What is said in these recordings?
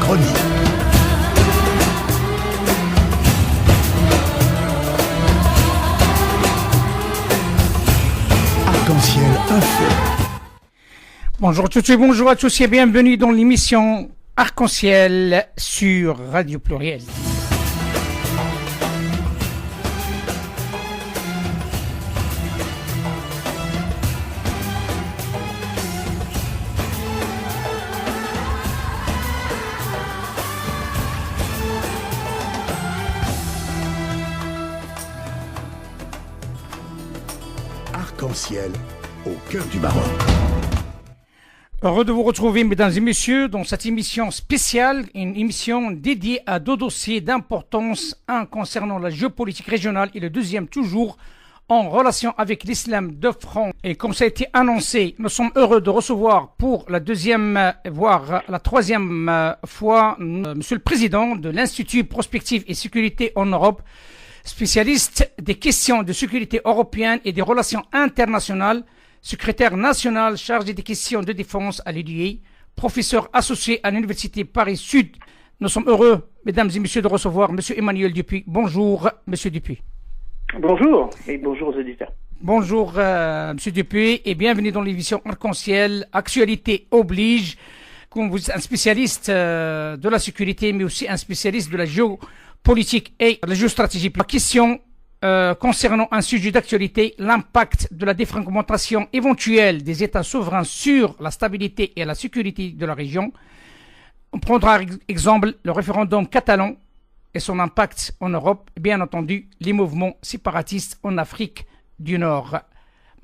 chronique. Arc-en-ciel info. Bonjour à toutes et bonjour à tous et bienvenue dans l'émission Arc-en-ciel sur Radio Pluriel. Arc-en-ciel au cœur du Maroc. Heureux de vous retrouver, mesdames et messieurs, dans cette émission spéciale, une émission dédiée à deux dossiers d'importance, un concernant la géopolitique régionale et le deuxième toujours en relation avec l'islam de France. Et comme ça a été annoncé, nous sommes heureux de recevoir pour la deuxième, voire la troisième fois, Monsieur le Président de l'Institut Prospective et Sécurité en Europe, spécialiste des questions de sécurité européenne et des relations internationales, secrétaire national chargé des questions de défense à l'UDI, professeur associé à l'Université Paris-Sud. Nous sommes heureux, mesdames et messieurs, de recevoir M. Emmanuel Dupuy. Bonjour, M. Dupuy. Bonjour, et bonjour aux auditeurs. Bonjour, M. Dupuy, et bienvenue dans l'émission Arc-en-ciel. Actualité oblige, comme vous êtes un spécialiste de la sécurité, mais aussi un spécialiste de la géopolitique et de la géostratégie. La question concernant un sujet d'actualité, l'impact de la défragmentation éventuelle des États souverains sur la stabilité et la sécurité de la région. On prendra exemple le référendum catalan et son impact en Europe, et bien entendu les mouvements séparatistes en Afrique du Nord.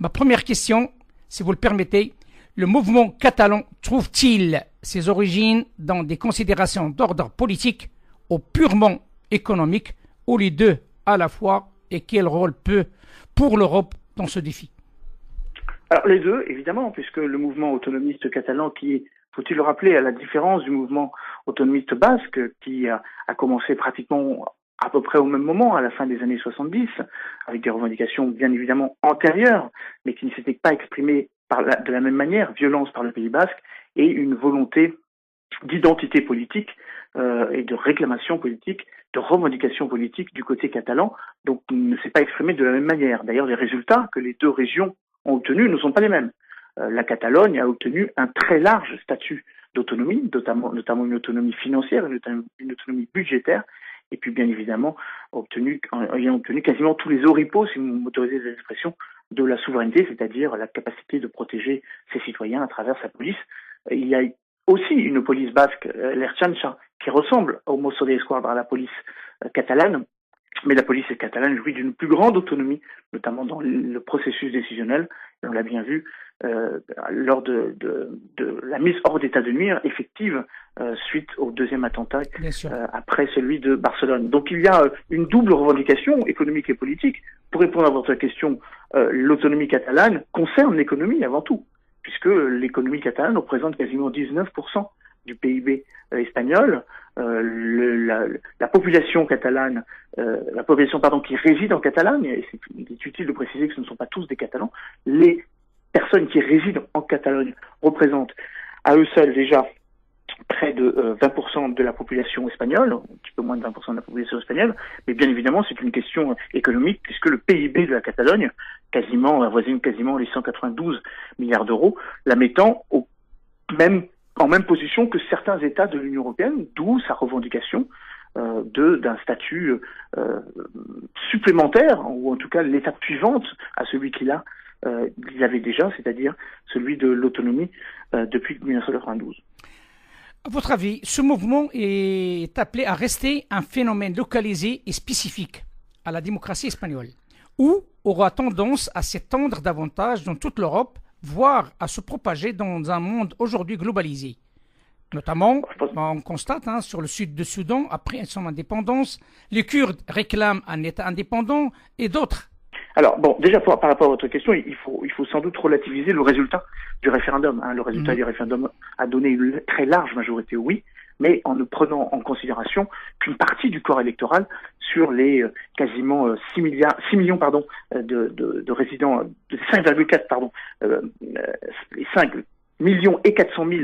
Ma première question, si vous le permettez, le mouvement catalan trouve-t-il ses origines dans des considérations d'ordre politique ou purement économique, ou les deux à la fois? Et quel rôle peut pour l'Europe dans ce défi? Alors les deux, évidemment, puisque le mouvement autonomiste catalan, qui est, faut-il le rappeler, à la différence du mouvement autonomiste basque, qui a commencé pratiquement à peu près au même moment, à la fin des années 70, avec des revendications bien évidemment antérieures, mais qui ne s'étaient pas exprimées de la même manière, violence par le Pays basque, et une volonté d'identité politique et de réclamation politique, de revendication politique du côté catalan, donc ne s'est pas exprimé de la même manière. D'ailleurs, les résultats que les deux régions ont obtenus ne sont pas les mêmes. La Catalogne a obtenu un très large statut d'autonomie, notamment une autonomie financière, une autonomie budgétaire, et puis bien évidemment ayant obtenu quasiment tous les oripeaux, si vous m'autorisez l'expression, de la souveraineté, c'est-à-dire la capacité de protéger ses citoyens à travers sa police. Il y a aussi une police basque, l'Ertzaintza, qui ressemble au Mossos d'Esquadra à la police catalane, mais la police catalane jouit d'une plus grande autonomie, notamment dans le processus décisionnel, et on l'a bien vu lors de la mise hors d'état de nuire effective suite au deuxième attentat après celui de Barcelone. Donc il y a une double revendication économique et politique. Pour répondre à votre question, l'autonomie catalane concerne l'économie avant tout, puisque l'économie catalane représente quasiment 19% du PIB espagnol. La population catalane, qui réside en Catalogne, et c'est utile de préciser que ce ne sont pas tous des Catalans, les personnes qui résident en Catalogne représentent à eux seuls déjà près de 20% de la population espagnole, un petit peu moins de 20% de la population espagnole, mais bien évidemment c'est une question économique puisque le PIB de la Catalogne avoisine quasiment les 192 milliards d'euros, la mettant en même position que certains États de l'Union européenne, d'où sa revendication d'un statut supplémentaire, ou en tout cas l'étape suivante à celui qu'il avait déjà, c'est-à-dire celui de l'autonomie depuis 1992. À votre avis, ce mouvement est appelé à rester un phénomène localisé et spécifique à la démocratie espagnole, ou aura tendance à s'étendre davantage dans toute l'Europe, voire à se propager dans un monde aujourd'hui globalisé? Notamment, on constate sur le sud du Soudan, après son indépendance, les Kurdes réclament un État indépendant et d'autres. Alors, bon, déjà par rapport à votre question, il faut sans doute relativiser le résultat du référendum. Le résultat du référendum a donné une très large majorité oui, mais en ne prenant en considération qu'une partie du corps électoral sur les quasiment 6 millions de résidents, de 5,4 les 5 millions et 400 000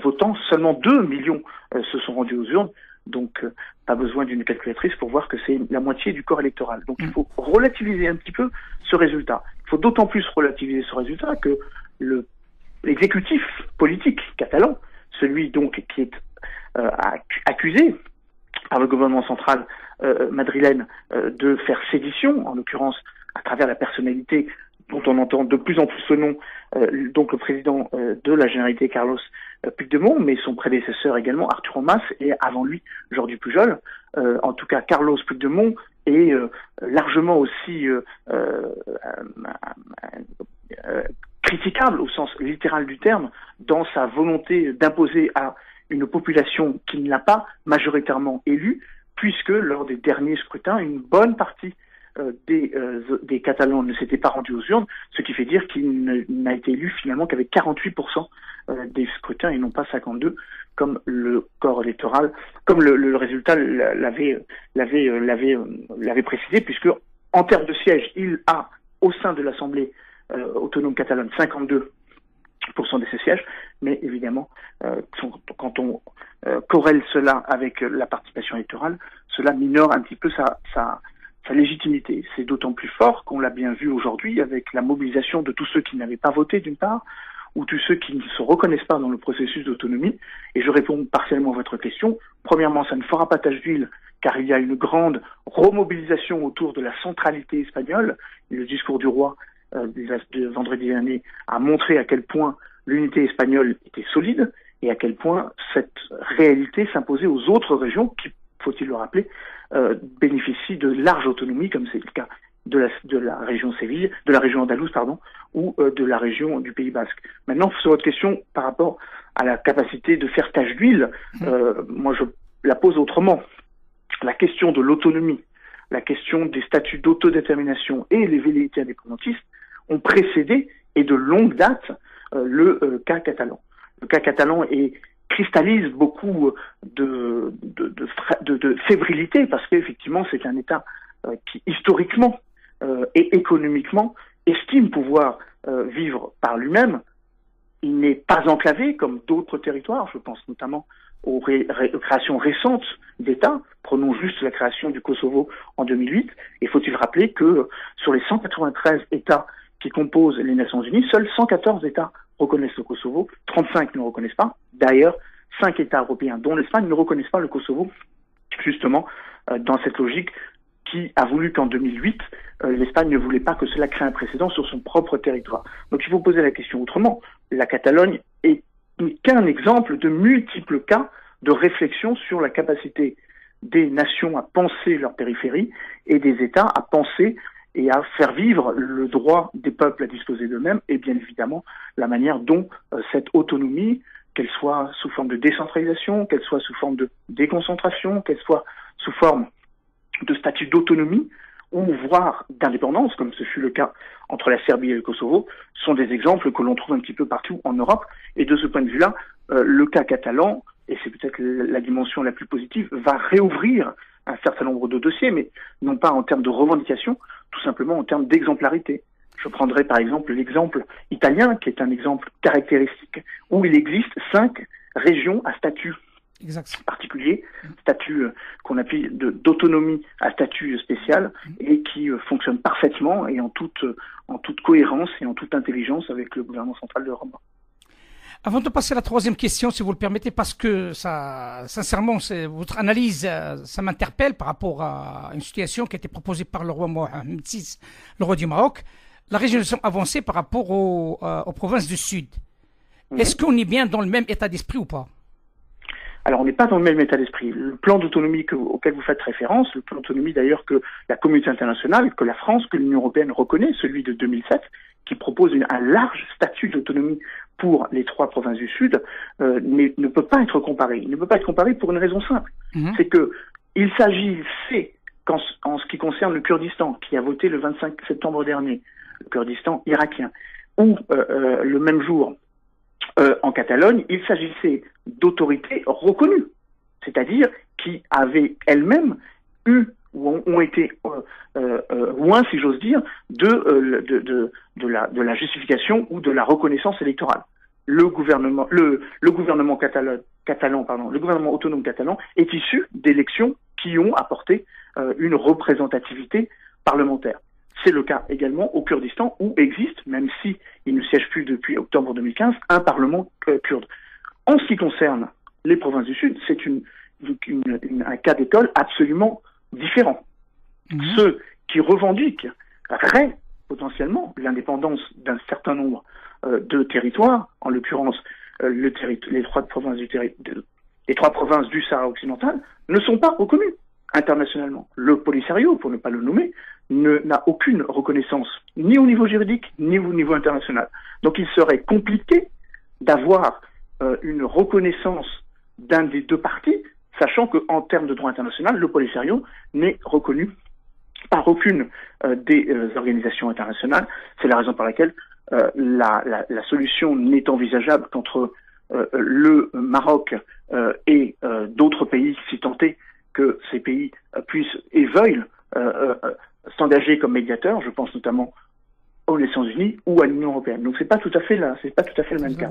votants, seulement 2 millions se sont rendus aux urnes. Donc, pas besoin d'une calculatrice pour voir que c'est la moitié du corps électoral. Donc, il faut relativiser un petit peu ce résultat. Il faut d'autant plus relativiser ce résultat que l'exécutif politique catalan, celui donc qui est accusé par le gouvernement central madrilène de faire sédition, en l'occurrence à travers la personnalité dont on entend de plus en plus le nom, donc le président de la Généralité Carlos Puigdemont, mais son prédécesseur également Arturo Mas, et avant lui Jordi Pujol. En tout cas, Carlos Puigdemont est largement aussi critiquable au sens littéral du terme dans sa volonté d'imposer à une population qui ne l'a pas majoritairement élu, puisque lors des derniers scrutins, une bonne partie des Catalans ne s'étaient pas rendus aux urnes, ce qui fait dire qu'il n'a été élu finalement qu'avec 48% des scrutins et non pas 52%, comme le corps électoral, comme le résultat l'avait précisé, puisque en termes de sièges, il a au sein de l'Assemblée autonome catalane 52% de ses sièges, mais évidemment, quand on corrèle cela avec la participation électorale, cela minore un petit peu sa légitimité. C'est d'autant plus fort qu'on l'a bien vu aujourd'hui avec la mobilisation de tous ceux qui n'avaient pas voté d'une part, ou tous ceux qui ne se reconnaissent pas dans le processus d'autonomie. Et je réponds partiellement à votre question. Premièrement, ça ne fera pas tache d'huile, car il y a une grande remobilisation autour de la centralité espagnole. Le discours du roi de vendredi dernier a montré à quel point l'unité espagnole était solide et à quel point cette réalité s'imposait aux autres régions qui, faut-il le rappeler, bénéficient de large autonomie, comme c'est le cas de la région Séville, de la région andalouse, ou de la région du Pays Basque. Maintenant, sur votre question par rapport à la capacité de faire tache d'huile, moi je la pose autrement. La question de l'autonomie, la question des statuts d'autodétermination et les velléités indépendantistes ont précédé, et de longue date, le cas catalan. Le cas catalan cristallise beaucoup de fébrilité, parce qu'effectivement c'est un État qui historiquement et économiquement estime pouvoir vivre par lui-même. Il n'est pas enclavé comme d'autres territoires, je pense notamment aux créations récentes d'États. Prenons juste la création du Kosovo en 2008, et faut-il rappeler que sur les 193 États qui composent les Nations Unies, seuls 114 États reconnaissent le Kosovo, 35 ne le reconnaissent pas. D'ailleurs, 5 États européens, dont l'Espagne, ne reconnaissent pas le Kosovo, justement dans cette logique qui a voulu qu'en 2008, l'Espagne ne voulait pas que cela crée un précédent sur son propre territoire. Donc il faut poser la question autrement. La Catalogne est qu'un exemple de multiples cas de réflexion sur la capacité des nations à penser leur périphérie et des États à penser et à faire vivre le droit des peuples à disposer d'eux-mêmes, et bien évidemment la manière dont cette autonomie, qu'elle soit sous forme de décentralisation, qu'elle soit sous forme de déconcentration, qu'elle soit sous forme de statut d'autonomie, ou voire d'indépendance, comme ce fut le cas entre la Serbie et le Kosovo, sont des exemples que l'on trouve un petit peu partout en Europe. Et de ce point de vue-là, le cas catalan, et c'est peut-être la dimension la plus positive, va réouvrir un certain nombre de dossiers, mais non pas en termes de revendication, tout simplement en termes d'exemplarité. Je prendrai par exemple l'exemple italien, qui est un exemple caractéristique, où il existe 5 régions à statut particulier, statut qu'on appelle d'autonomie à statut spécial, et qui fonctionne parfaitement et en toute cohérence et en toute intelligence avec le gouvernement central de Rome. Avant de passer à la troisième question, si vous le permettez, parce que ça, sincèrement, votre analyse, ça m'interpelle par rapport à une situation qui a été proposée par le roi Mohamed VI, le roi du Maroc, la régionalisation avancée par rapport aux provinces du Sud. Est-ce qu'on est bien dans le même état d'esprit ou pas? Alors, on n'est pas dans le même état d'esprit. Le plan d'autonomie auquel vous faites référence, le plan d'autonomie d'ailleurs que la communauté internationale, que la France, que l'Union européenne reconnaît, celui de 2007, qui propose un large statut d'autonomie pour les 3 provinces du Sud, ne peut pas être comparé. Il ne peut pas être comparé pour une raison simple. C'est que il s'agissait, en ce qui concerne le Kurdistan, qui a voté le 25 septembre dernier, le Kurdistan irakien, ou le même jour, en Catalogne, il s'agissait d'autorités reconnues, c'est-à-dire qui avaient elles-mêmes eu ou ont été loin, si j'ose dire, de la justification ou de la reconnaissance électorale. le gouvernement le gouvernement autonome catalan est issu d'élections qui ont apporté une représentativité parlementaire. C'est le cas également au Kurdistan où existe, même si il ne siège plus depuis octobre 2015, un parlement kurde. En ce qui concerne les provinces du Sud, c'est un cas d'école absolument différent. Ceux qui revendiquent potentiellement l'indépendance d'un certain nombre de territoires, en l'occurrence les trois provinces du Sahara occidental, ne sont pas reconnus internationalement. Le Polisario, pour ne pas le nommer, n'a aucune reconnaissance, ni au niveau juridique, ni au niveau international. Donc il serait compliqué d'avoir une reconnaissance d'un des deux partis, sachant qu'en termes de droit international, le Polisario n'est reconnu par aucune des organisations internationales. C'est la raison pour laquelle la solution n'est envisageable qu'entre le Maroc et d'autres pays, si tant est que ces pays puissent et veuillent s'engager comme médiateurs. Je pense notamment aux Nations Unies ou à l'Union européenne. Donc c'est pas tout à fait le même cas.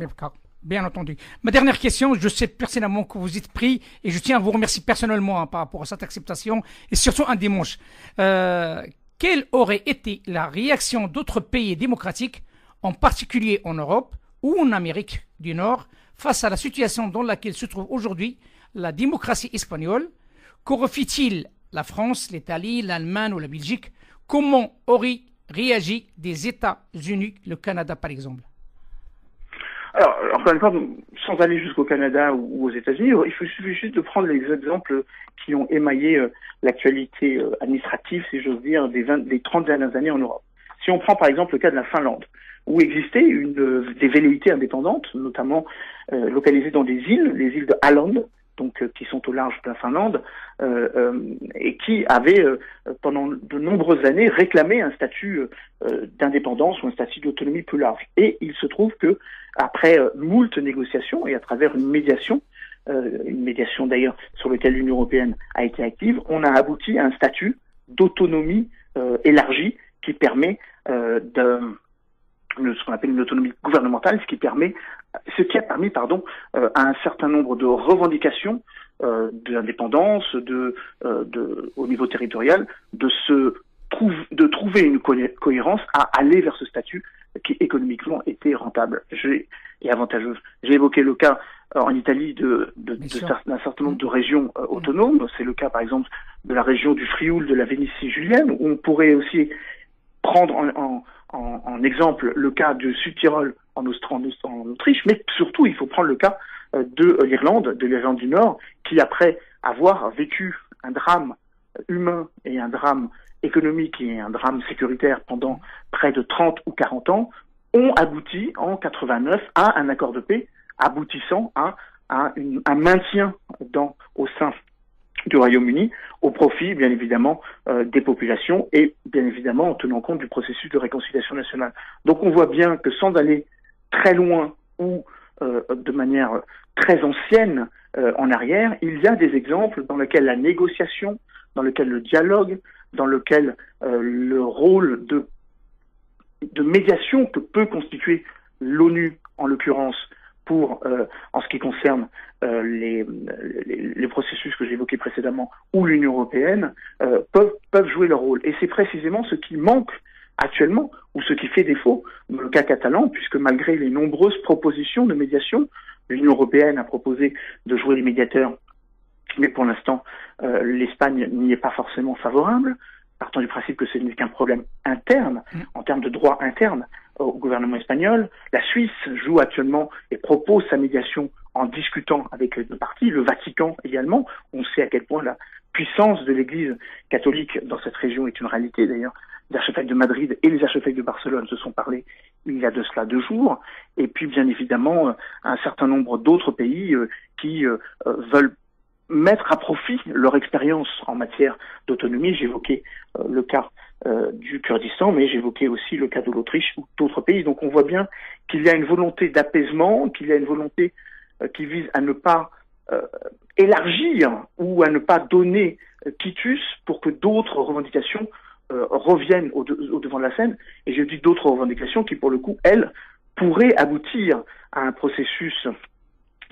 Bien entendu. Ma dernière question, je sais personnellement que vous êtes pris et je tiens à vous remercier personnellement par rapport à cette acceptation et surtout un dimanche. Quelle aurait été la réaction d'autres pays démocratiques, en particulier en Europe ou en Amérique du Nord, face à la situation dans laquelle se trouve aujourd'hui la démocratie espagnole? Qu'aurait-il la France, l'Italie, l'Allemagne ou la Belgique? Comment auraient réagi des États-Unis, le Canada par exemple? Alors, encore une fois, sans aller jusqu'au Canada ou aux États-Unis, il suffit juste de prendre les exemples qui ont émaillé l'actualité administrative, si j'ose dire, des 30 dernières années en Europe. Si on prend par exemple le cas de la Finlande, où existait des velléités indépendantes, notamment localisées dans les îles de Åland, donc qui sont au large de la Finlande, et qui avaient pendant de nombreuses années réclamé un statut d'indépendance ou un statut d'autonomie plus large. Et il se trouve que après moult négociations et à travers une médiation d'ailleurs sur laquelle l'Union européenne a été active, on a abouti à un statut d'autonomie élargie qui permet ce qu'on appelle une autonomie gouvernementale, ce qui a permis à un certain nombre de revendications d'indépendance au niveau territorial de trouver une cohérence à aller vers ce statut qui économiquement était rentable et avantageux. J'ai évoqué le cas en Italie d'un certain nombre de régions autonomes. C'est le cas par exemple de la région du Frioul, de la Vénétie julienne, où on pourrait aussi prendre en exemple le cas du Sud-Tirol en Autriche, mais surtout il faut prendre le cas de l'Irlande du Nord, qui après avoir vécu un drame humain et un drame économique et un drame sécuritaire pendant près de 30 ou 40 ans, ont abouti en 89 à un accord de paix aboutissant à un maintien au sein du Royaume-Uni au profit, bien évidemment, des populations et, bien évidemment, en tenant compte du processus de réconciliation nationale. Donc on voit bien que sans aller très loin ou de manière très ancienne en arrière, il y a des exemples dans lesquels la négociation, dans lesquels le dialogue, dans lequel le rôle de médiation que peut constituer l'ONU, en l'occurrence, en ce qui concerne les processus que j'évoquais précédemment, ou l'Union européenne, peuvent jouer leur rôle. Et c'est précisément ce qui manque actuellement, ou ce qui fait défaut dans le cas catalan, puisque malgré les nombreuses propositions de médiation, l'Union européenne a proposé de jouer les médiateurs, mais pour l'instant, l'Espagne n'y est pas forcément favorable, partant du principe que ce n'est qu'un problème interne, en termes de droit interne au gouvernement espagnol. La Suisse joue actuellement et propose sa médiation en discutant avec les deux parties, le Vatican également. On sait à quel point la puissance de l'Église catholique dans cette région est une réalité. D'ailleurs, les archevêques de Madrid et les archevêques de Barcelone se sont parlé il y a de cela 2 jours. Et puis, bien évidemment, un certain nombre d'autres pays qui veulent mettre à profit leur expérience en matière d'autonomie. J'évoquais le cas du Kurdistan, mais j'évoquais aussi le cas de l'Autriche ou d'autres pays. Donc on voit bien qu'il y a une volonté d'apaisement, qu'il y a une volonté qui vise à ne pas élargir ou à ne pas donner quitus pour que d'autres revendications reviennent au devant de la scène. Et je dis d'autres revendications qui, pour le coup, elles, pourrait aboutir à un processus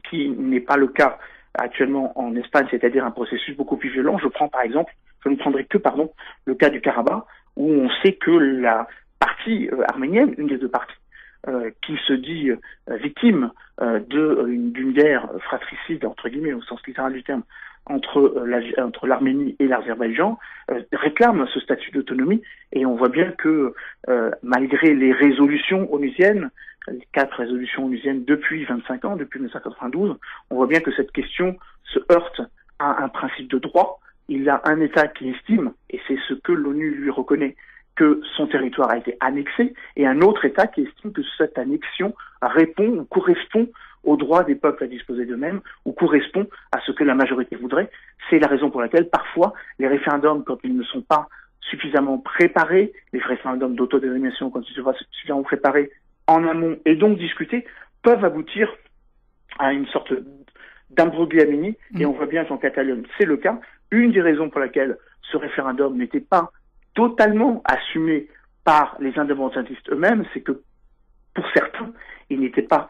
qui n'est pas le cas actuellement en Espagne, c'est-à-dire un processus beaucoup plus violent. Je ne prendrai que le cas du Karabakh, où on sait que la partie arménienne, une des deux parties, qui se dit victime d'une guerre fratricide, entre guillemets, au sens littéral du terme, entre l'Arménie et l'Azerbaïdjan, réclame ce statut d'autonomie. Et on voit bien que malgré les résolutions onusiennes, les 4 résolutions onusiennes depuis 25 ans, depuis 1992, on voit bien que cette question se heurte à un principe de droit. Il y a un État qui estime, et c'est ce que l'ONU lui reconnaît, que son territoire a été annexé, et un autre État qui estime que cette annexion répond ou correspond au droit des peuples à disposer d'eux-mêmes, ou correspond à ce que la majorité voudrait. C'est la raison pour laquelle, parfois, les référendums, quand ils ne sont pas suffisamment préparés, les référendums d'autodétermination, quand ils sont pas suffisamment préparés en amont, et donc discutés, peuvent aboutir à une sorte d'imbrogliamini, et on voit bien qu'en Catalogne, c'est le cas. Une des raisons pour laquelle ce référendum n'était pas totalement assumé par les indépendantistes eux-mêmes, c'est que pour certains, il n'était pas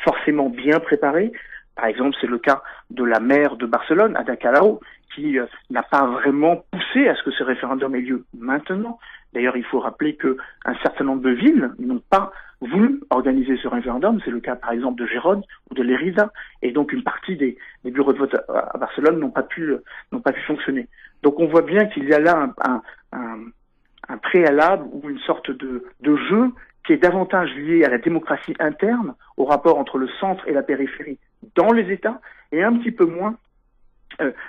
forcément bien préparé. Par exemple, c'est le cas de la maire de Barcelone, Ada Colau, qui n'a pas vraiment poussé à ce que ce référendum ait lieu maintenant. D'ailleurs, il faut rappeler qu'un certain nombre de villes n'ont pas voulu organiser ce référendum. C'est le cas, par exemple, de Gérone ou de Lérida. Et donc, une partie des bureaux de vote à Barcelone n'ont pas pu fonctionner. Donc, on voit bien qu'il y a là un préalable ou une sorte de jeu qui est davantage lié à la démocratie interne, au rapport entre le centre et la périphérie dans les États, et un petit peu moins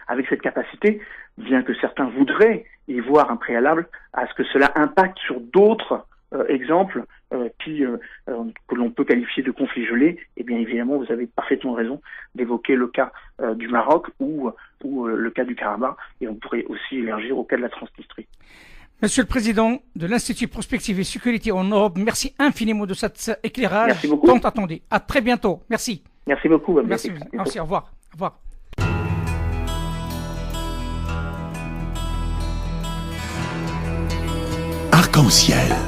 avec cette capacité, bien que certains voudraient y voir un préalable, à ce que cela impacte sur d'autres exemples que l'on peut qualifier de conflits gelés. Et bien évidemment, vous avez parfaitement raison d'évoquer le cas du Maroc ou le cas du Karabakh, et on pourrait aussi élargir au cas de la Transnistrie. Monsieur le Président de l'Institut Prospective et Sécurité en Europe, merci infiniment de cet éclairage tant attendu. À très bientôt. Merci. Merci beaucoup. Merci. Merci. Au revoir. Au revoir. Arc-en-ciel.